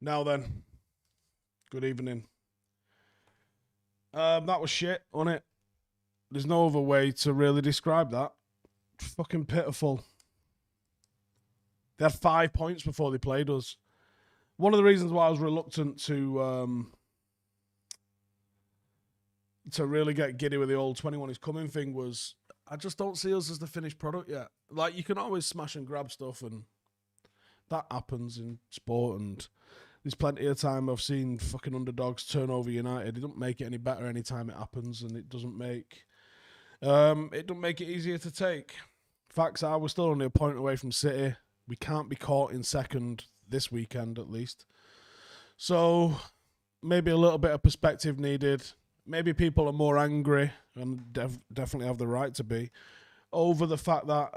Now then, good evening. That was shit, wasn't it? There's no other way to really describe that. Fucking pitiful. They had 5 points before they played us. One of the reasons why I was reluctant to really get giddy with the old 21 is coming thing was I just don't see us as the finished product yet. Like, you can always smash and grab stuff, and that happens in sport, and there's plenty of time I've seen fucking underdogs turn over United. It doesn't make it any better any time it happens, and it doesn't make it easier to take. Facts are, we're still only a point away from City. We can't be caught in second this weekend, at least. So maybe a little bit of perspective needed. Maybe people are more angry, and definitely have the right to be, over the fact that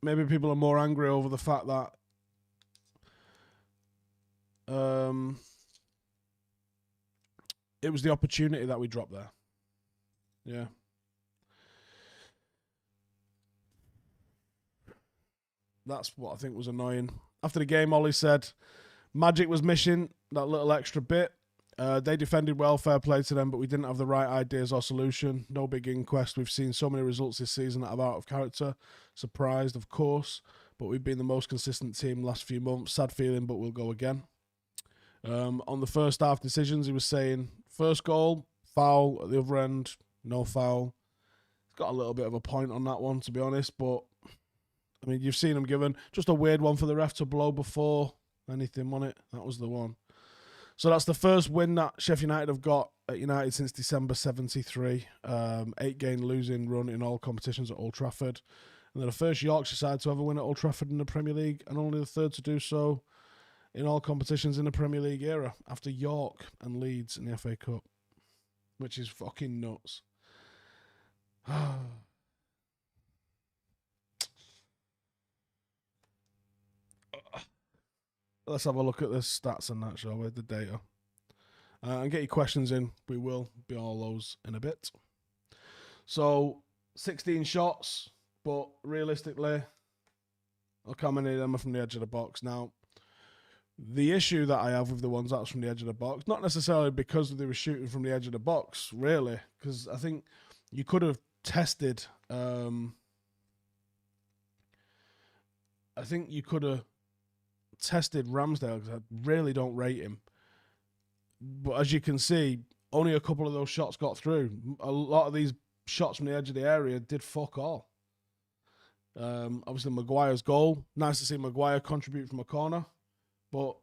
maybe people are more angry over the fact that it was the opportunity that we dropped there. Yeah. That's what I think was annoying. After the game, Ollie said Magic was missing that little extra bit. They defended well, fair play to them, but we didn't have the right ideas or solution. No big inquest. We've seen so many results this season that are out of character. Surprised, of course, but we've been the most consistent team last few months. Sad feeling, but we'll go again. On the first half decisions, he was saying first goal, foul at the other end, no foul. He's got a little bit of a point on that one, to be honest, but I mean, you've seen him given just a weird one for the ref to blow before anything, wasn't it? That was the one. So that's the first win that Sheffield United have got at United since December 73. 8-game losing run in all competitions at Old Trafford. And they're the first Yorkshire side to ever win at Old Trafford in the Premier League, and only the third to do so in all competitions in the Premier League era, after York and Leeds in the FA Cup, which is fucking nuts. Let's have a look at the stats and that, shall we? The data. And get your questions in. We will be all those in a bit. So, 16 shots, but realistically, look how many of them are from the edge of the box. Now, the issue that I have with the ones that's from the edge of the box, not necessarily because they were shooting from the edge of the box, really, because I think you could have tested. I think you could have tested Ramsdale, because I really don't rate him. But as you can see, only a couple of those shots got through. A lot of these shots from the edge of the area did fuck all. Obviously, Maguire's goal. Nice to see Maguire contribute from a corner. But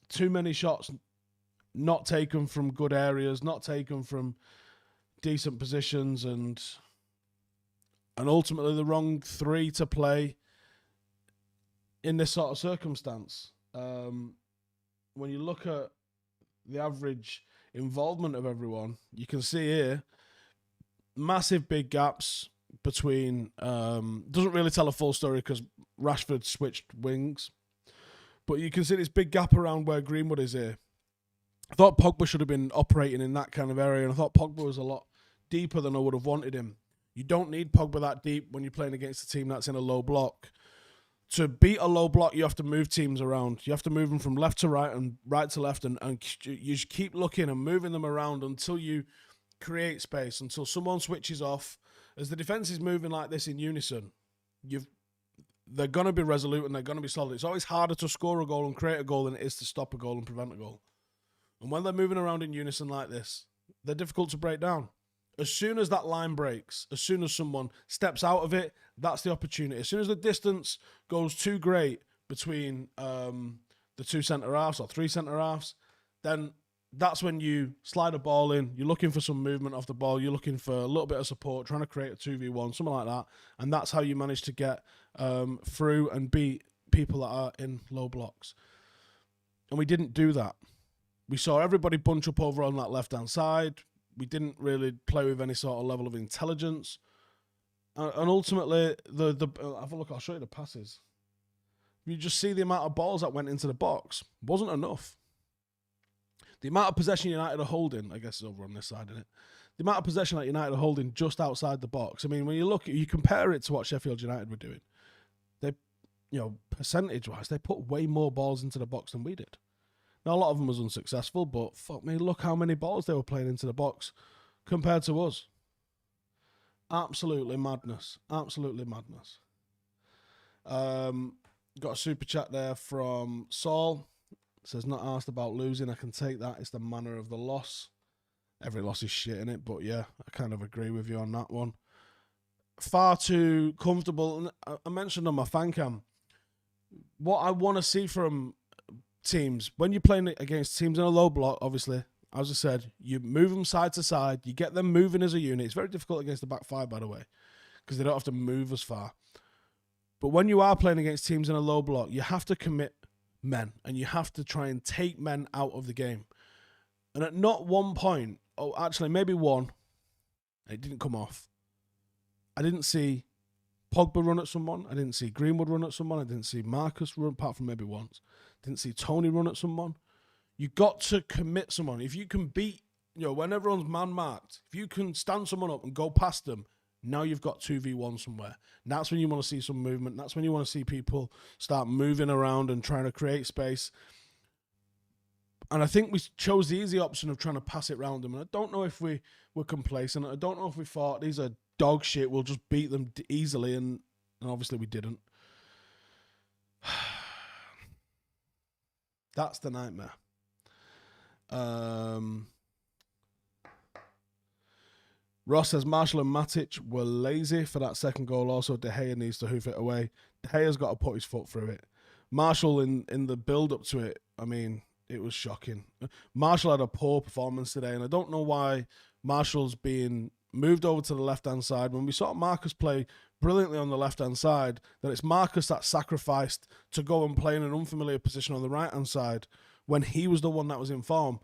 too many shots not taken from good areas, not taken from decent positions, and ultimately the wrong three to play in this sort of circumstance. When you look at the average involvement of everyone, you can see here massive big gaps between. Doesn't really tell a full story because Rashford switched wings, but you can see this big gap around where Greenwood is here. I thought Pogba should have been operating in that kind of area, and I thought Pogba was a lot deeper than I would have wanted him. You don't need Pogba that deep when you're playing against a team that's in a low block. To beat a low block, you have to move teams around. You have to move them from left to right and right to left, and you just keep looking and moving them around until you create space, until someone switches off. As the defence is moving like this in unison, they're going to be resolute and they're going to be solid. It's always harder to score a goal and create a goal than it is to stop a goal and prevent a goal. And when they're moving around in unison like this, they're difficult to break down. As soon as that line breaks, as soon as someone steps out of it, that's the opportunity. As soon as the distance goes too great between the two centre-halves or three centre-halves, then that's when you slide a ball in. You're looking for some movement off the ball. You're looking for a little bit of support, trying to create a 2v1, something like that. And that's how you manage to get through and beat people that are in low blocks. And we didn't do that. We saw everybody bunch up over on that left-hand side. We didn't really play with any sort of level of intelligence. And ultimately, have a look, I'll show you the passes. You just see the amount of balls that went into the box. Wasn't enough. The amount of possession United are holding, I guess it's over on this side, isn't it? The amount of possession that United are holding just outside the box. I mean, when you compare it to what Sheffield United were doing, percentage-wise, they put way more balls into the box than we did. Now, a lot of them was unsuccessful, but fuck me, look how many balls they were playing into the box compared to us. Absolutely madness. Absolutely madness. Got a super chat there from Saul. Says, not asked about losing. I can take that. It's the manner of the loss. Every loss is shit in it, but yeah, I kind of agree with you on that one. Far too comfortable. And I mentioned on my fan cam, what I want to see from teams, when you're playing against teams in a low block, obviously, as I said, you move them side to side, you get them moving as a unit. It's very difficult against the back five, by the way, because they don't have to move as far. But when you are playing against teams in a low block, you have to commit men, and you have to try and take men out of the game. And at not one point, actually maybe one, it didn't come off. I didn't see Pogba run at someone. I didn't see Greenwood run at someone. I didn't see Marcus run, apart from maybe once. Didn't see Tony run at someone. You got to commit someone. If you can beat, when everyone's man-marked, if you can stand someone up and go past them, now you've got 2v1 somewhere. And that's when you want to see some movement. That's when you want to see people start moving around and trying to create space. And I think we chose the easy option of trying to pass it around them. And I don't know if we were complacent. I don't know if we thought these are dog shit, we'll just beat them easily. And obviously we didn't. That's the nightmare. Ross says Marshall and Matic were lazy for that second goal. Also, De Gea needs to hoof it away. De Gea's got to put his foot through it. Marshall, in the build-up to it, I mean, it was shocking. Marshall had a poor performance today, and I don't know why Marshall's being moved over to the left-hand side. When we saw Marcus play brilliantly on the left-hand side, that it's Marcus that sacrificed to go and play in an unfamiliar position on the right-hand side when he was the one that was in form.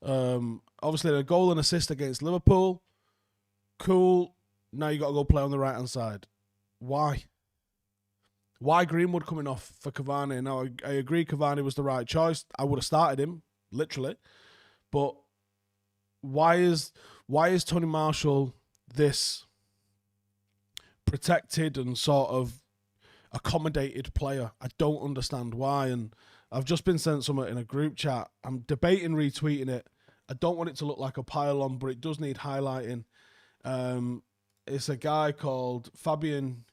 Obviously, a goal and assist against Liverpool. Cool. Now you got to go play on the right-hand side. Why? Why Greenwood coming off for Cavani? Now, I agree Cavani was the right choice. I would have started him, literally. But why is Tony Marshall this protected and sort of accommodated player? I don't understand why. And I've just been sent something in a group chat. I'm debating retweeting it. I don't want it to look like a pile-on, but it does need highlighting. It's a guy called Fabian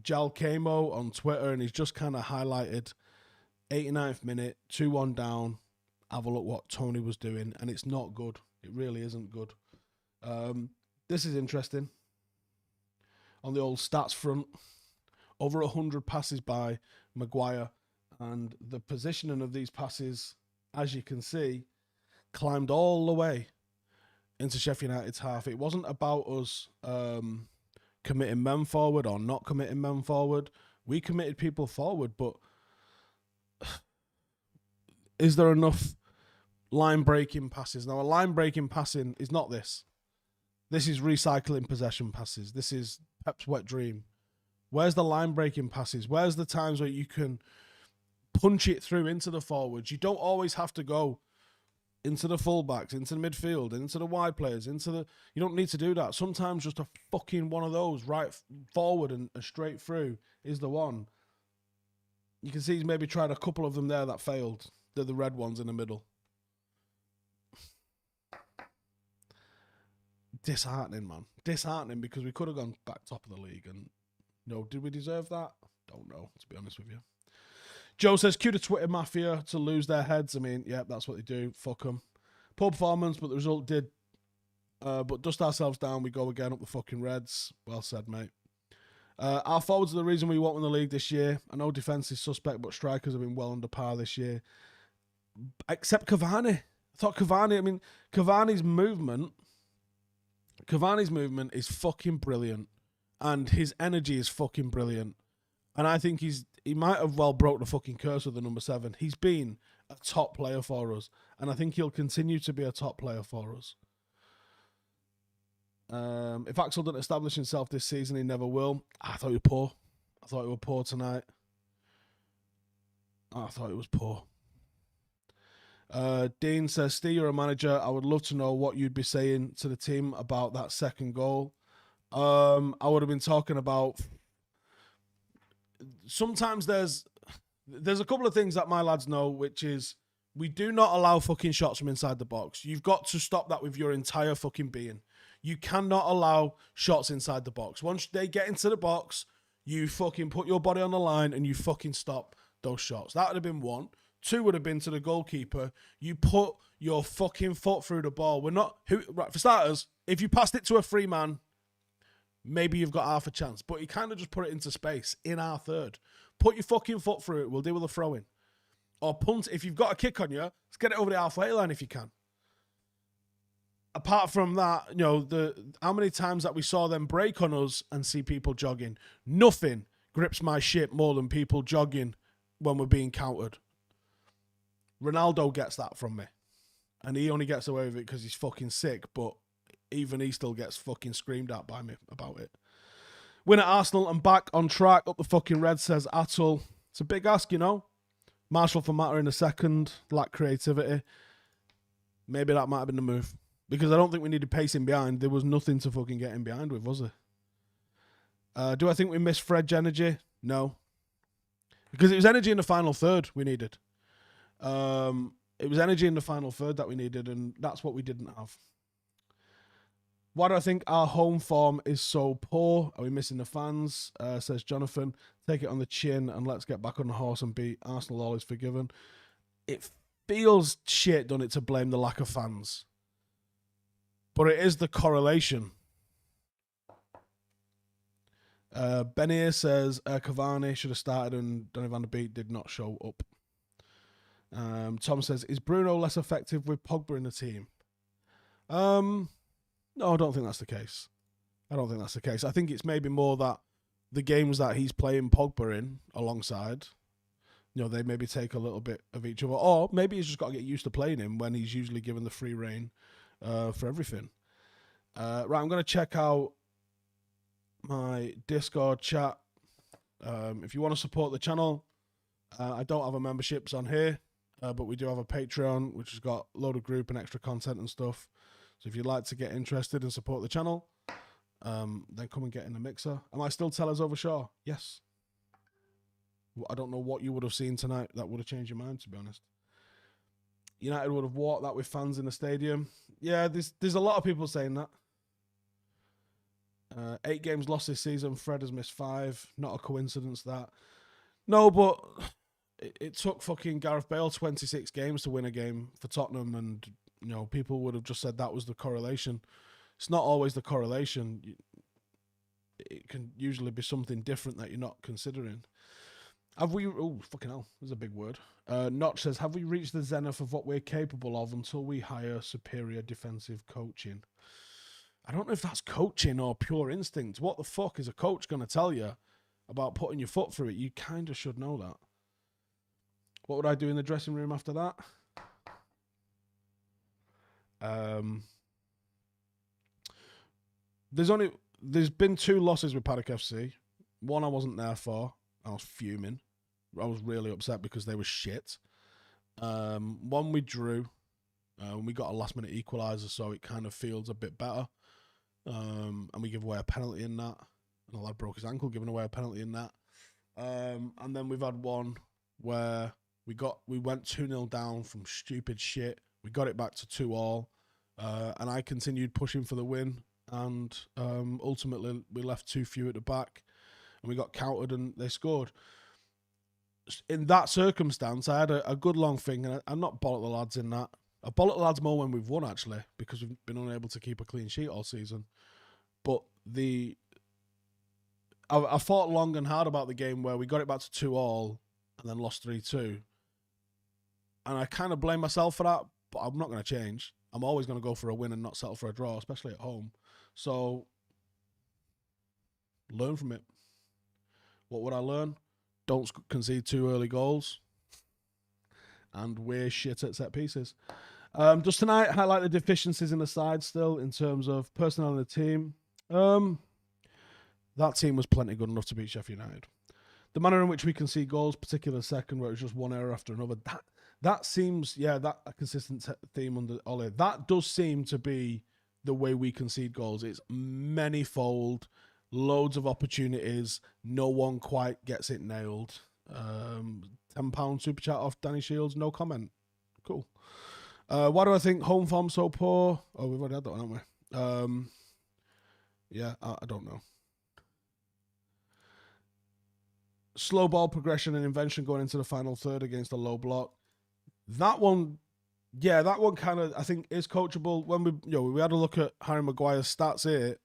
Jalcamo on Twitter, and he's just kind of highlighted 89th minute, 2-1 down. Have a look what Tony was doing, and it's not good. It really isn't good. This is interesting. On the old stats front, over 100 passes by Maguire, and the positioning of these passes, as you can see, climbed all the way into Sheffield United's half. It wasn't about us committing men forward or not committing men forward. We committed people forward, but is there enough line-breaking passes? Now, a line-breaking passing is not this. This is recycling possession passes. This is Pep's wet dream. Where's the line-breaking passes? Where's the times where you can punch it through into the forwards? You don't always have to go into the fullbacks, into the midfield, into the wide players, you don't need to do that. Sometimes just a fucking one of those right forward and straight through is the one. You can see he's maybe tried a couple of them there that failed. They're the red ones in the middle. Disheartening, man. Disheartening, because we could have gone back top of the league. And did we deserve that? Don't know, to be honest with you. Joe says, cue the Twitter mafia to lose their heads. I mean, yeah, that's what they do. Fuck them. Poor performance, but the result did. But dust ourselves down, we go again up the fucking Reds. Well said, mate. Our forwards are the reason we won't win the league this year. I know defence is suspect, but strikers have been well under par this year. Except Cavani. I thought Cavani's movement is fucking brilliant. And his energy is fucking brilliant. And I think he might have well broke the fucking curse with the number 7. He's been a top player for us. And I think he'll continue to be a top player for us. If Axel didn't establish himself this season, he never will. I thought he was poor. I thought he was poor tonight. I thought he was poor. Dean says, Steve, you're a manager. I would love to know what you'd be saying to the team about that second goal. I would have been talking about... Sometimes there's There's a couple of things that my lads know, which is we do not allow fucking shots from inside the box. You've got to stop that with your entire fucking being. You cannot allow shots inside the box. Once they get into the box, you fucking put your body on the line and you fucking stop those shots. That would have been one. Two would have been to the goalkeeper. You put your fucking foot through the ball. Right, for starters, if you passed it to a free man, maybe you've got half a chance. But you kind of just put it into space in our third. Put your fucking foot through it. We'll deal with the throw-in. Or punt. If you've got a kick on you, let's get it over the halfway line if you can. Apart from that, how many times that we saw them break on us and see people jogging. Nothing grips my shit more than people jogging when we're being countered. Ronaldo gets that from me. And he only gets away with it because he's fucking sick, but even he still gets fucking screamed at by me about it. Win at Arsenal and back on track. Up the fucking red, says Atul. It's a big ask, Marshall for Matter in a second. Lack creativity. Maybe that might have been the move. Because I don't think we needed pacing behind. There was nothing to fucking get in behind with, was there? Do I think we missed Fred's energy? No. Because it was energy in the final third we needed. It was energy in the final third that we needed, and that's what we didn't have. Why do I think our home form is so poor? Are we missing the fans? Says Jonathan. Take it on the chin and let's get back on the horse and beat Arsenal. All is forgiven. It feels shit, doesn't it, to blame the lack of fans. But it is the correlation. Benir says Cavani should have started and Donny van de Beek did not show up. Tom says, is Bruno less effective with Pogba in the team? No, I don't think that's the case. I think it's maybe more that the games that he's playing Pogba in alongside, they maybe take a little bit of each other. Or maybe he's just got to get used to playing him when he's usually given the free rein for everything. Right, I'm going to check out my Discord chat. If you want to support the channel, I don't have a memberships on here, but we do have a Patreon, which has got a load of group and extra content and stuff. So if you'd like to get interested and support the channel, then come and get in the mixer. Am I still Tellers over Shaw? Yes. I don't know what you would have seen tonight that would have changed your mind, to be honest. United would have walked that with fans in the stadium. Yeah, there's a lot of people saying that. 8 games lost this season. Fred has missed 5. Not a coincidence that. No, but it took fucking Gareth Bale 26 games to win a game for Tottenham, and people would have just said that was the correlation. It's not always the correlation. It can usually be something different that you're not considering. Have we... Oh, fucking hell. That's a big word. Notch says, have we reached the zenith of what we're capable of until we hire superior defensive coaching? I don't know if that's coaching or pure instinct. What the fuck is a coach going to tell you about putting your foot through it? You kind of should know that. What would I do in the dressing room after that? There's been 2 losses with Paddock FC. One I wasn't there for. I was fuming. I was really upset because they were shit. One we drew. We got a last minute equaliser, so it kind of feels a bit better. And we give away a penalty in that. And a lad broke his ankle giving away a penalty in that. And then we've had one where we went 2-0 down from stupid shit. We got it back to 2-2. And I continued pushing for the win. And ultimately we left too few at the back. And we got countered and they scored. In that circumstance, I had a good long thing. And I'm not bollocked the lads in that. I bollocked the lads more when we've won, actually, because we've been unable to keep a clean sheet all season. But I thought long and hard about the game where we got it back to 2-2 and then lost 3-2. And I kind of blame myself for that, but I'm not going to change. I'm always going to go for a win and not settle for a draw, especially at home. So, learn from it. What would I learn? Don't concede 2 early goals. And we're shit at set pieces. Does tonight highlight the deficiencies in the side still in terms of personnel in the team? That team was plenty good enough to beat Sheffield United. The manner in which we concede goals, particularly second, where it was just one error after another, that seems, that a consistent theme under Ole. That does seem to be the way we concede goals. It's many-fold, loads of opportunities, no one quite gets it nailed. £10 super chat off Danny Shields. No comment. Cool. Why do I think home form's so poor? Oh, we've already had that one, haven't we? Yeah, I don't know. Slow ball progression and invention going into the final third against a low block. That one, yeah, that one kind of, I think, is coachable. When we had a look at Harry Maguire's stats here,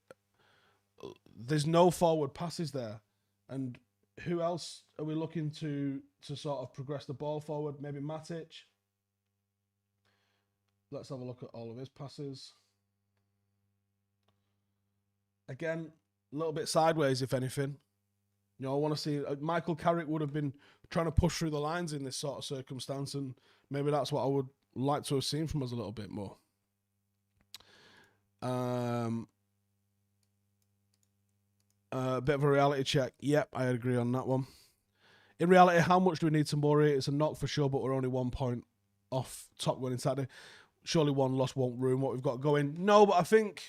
there's no forward passes there. And who else are we looking to sort of progress the ball forward? Maybe Matic. Let's have a look at all of his passes. Again, a little bit sideways, if anything. I want to see... Michael Carrick would have been trying to push through the lines in this sort of circumstance, and maybe that's what I would like to have seen from us a little bit more. A bit of a reality check. Yep, I agree on that one. In reality, how much do we need Tomori? It's a knock for sure, but we're only 1 point off top winning Saturday. Surely one loss won't ruin what we've got going. No, but I think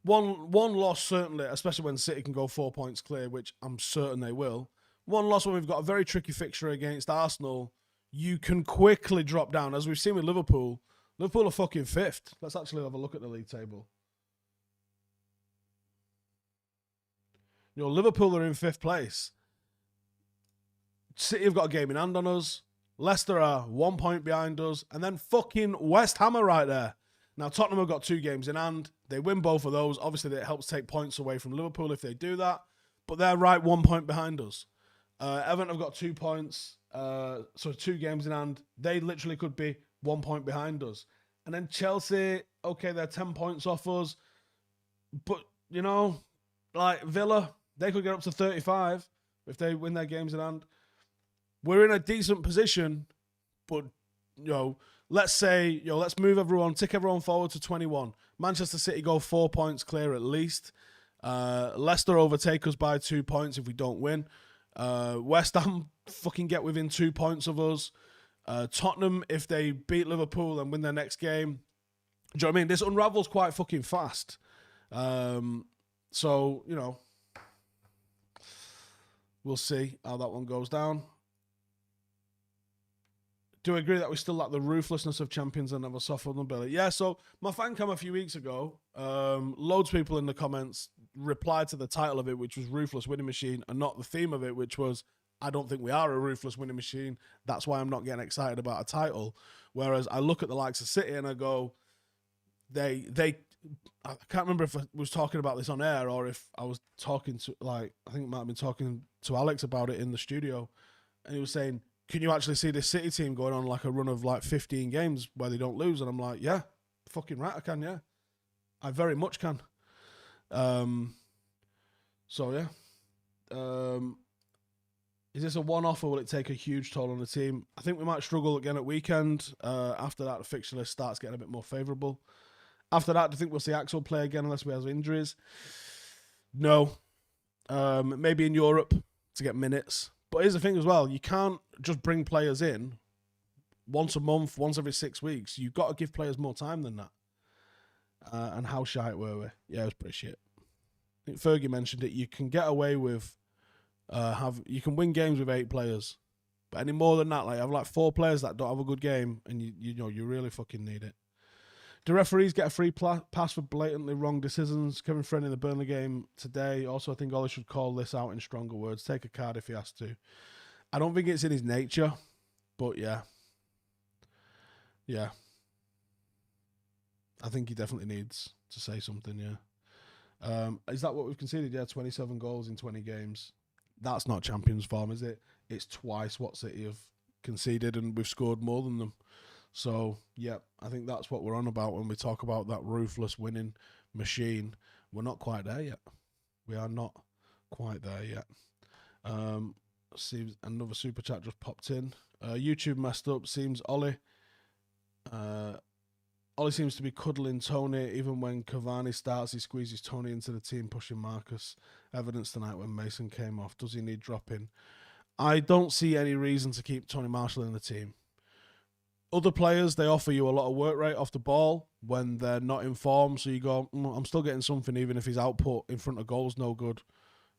one loss certainly, especially when City can go 4 points clear, which I'm certain they will. One loss when we've got a very tricky fixture against Arsenal, you can quickly drop down. As we've seen with Liverpool, Liverpool are fucking 5th. Let's actually have a look at the league table. Liverpool are in 5th place. City have got a game in hand on us. Leicester are 1 point behind us. And then fucking West Ham are right there. Now, Tottenham have got 2 games in hand. They win both of those. Obviously, that helps take points away from Liverpool if they do that. But they're right 1 point behind us. Everton have got 2 points. So 2 games in hand. They literally could be 1 point behind us. And then Chelsea, okay, they're 10 points off us. But, like Villa, they could get up to 35 if they win their games in hand. We're in a decent position, but, let's say, let's move everyone, tick everyone forward to 21. Manchester City go 4 points clear at least. Leicester overtake us by 2 points if we don't win. West Ham fucking get within 2 points of us. Tottenham, if they beat Liverpool and win their next game. Do you know what I mean? This unravels quite fucking fast. So, we'll see how that one goes down. Do I agree that we still lack the ruthlessness of champions and have a soft vulnerability? Yeah, so my fan cam a few weeks ago, loads of people in the comments replied to the title of it, which was Ruthless Winning Machine, and not the theme of it, which was, I don't think we are a ruthless winning machine. That's why I'm not getting excited about a title. Whereas I look at the likes of City and I go, I can't remember if I was talking about this on air or if I was talking to, I think I might have been talking to Alex about it in the studio. And he was saying, can you actually see this City team going on like a run of like 15 games where they don't lose? And I'm like, yeah, fucking right, I can, yeah. I very much can. So, yeah. Is this a one-off or will it take a huge toll on the team? I think we might struggle again at weekend. After that, the fixture list starts getting a bit more favourable. After that, do you think we'll see Axel play again unless we have injuries? No. Maybe in Europe to get minutes. But here's the thing as well. You can't just bring players in once a month, once every 6 weeks. You've got to give players more time than that. And how shite were we? Yeah, it was pretty shit. I think Fergie mentioned it. You can get away with you can win games with 8 players. But any more than that, have like 4 players that don't have a good game and you really fucking need it. Do referees get a free pass for blatantly wrong decisions? Kevin Friend in the Burnley game today. Also, I think Ollie should call this out in stronger words. Take a card if he has to. I don't think it's in his nature, but yeah. Yeah. I think he definitely needs to say something, yeah. Is that what we've conceded? Yeah, 27 goals in 20 games. That's not Champions form, is it? It's twice what City have conceded and we've scored more than them. So, yeah, I think that's what we're on about when we talk about that ruthless winning machine. We're not quite there yet. We are not quite there yet. Seems another super chat just popped in. YouTube messed up. Seems Ollie seems to be cuddling Tony. Even when Cavani starts, he squeezes Tony into the team, pushing Marcus. Evidence tonight when Mason came off. Does he need dropping? I don't see any reason to keep Tony Marshall in the team. Other players, they offer you a lot of work rate off the ball when they're not in form. So you go, I'm still getting something even if his output in front of goal's no good.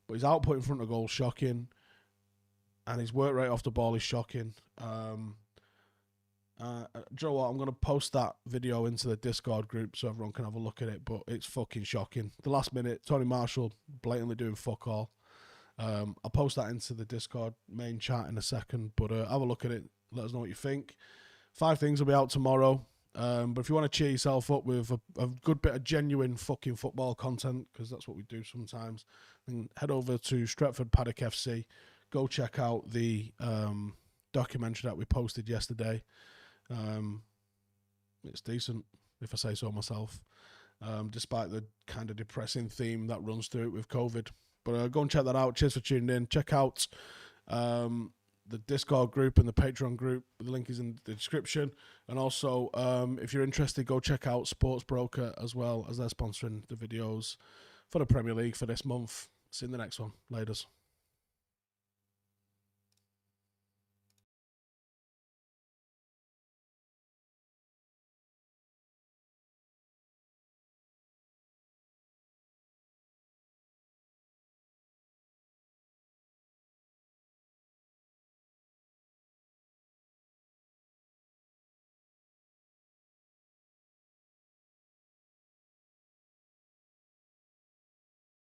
But his output in front of goal's shocking. and his work rate off the ball is shocking. Do you know what? I'm going to post that video into the Discord group so everyone can have a look at it, but it's fucking shocking. The last minute, Tony Marshall blatantly doing fuck all. I'll post that into the Discord main chat in a second, but have a look at it. Let us know what you think. 5 things will be out tomorrow. But if you want to cheer yourself up with a good bit of genuine fucking football content, because that's what we do sometimes, then head over to Stretford Paddock FC. Go check out the documentary that we posted yesterday. It's decent, if I say so myself, despite the kind of depressing theme that runs through it with COVID. But go and check that out. Cheers for tuning in. Check out the Discord group and the Patreon group. The link is in the description. And also, if you're interested, go check out SportsBroker as well, as they're sponsoring the videos for the Premier League for this month. See you in the next one. Laters.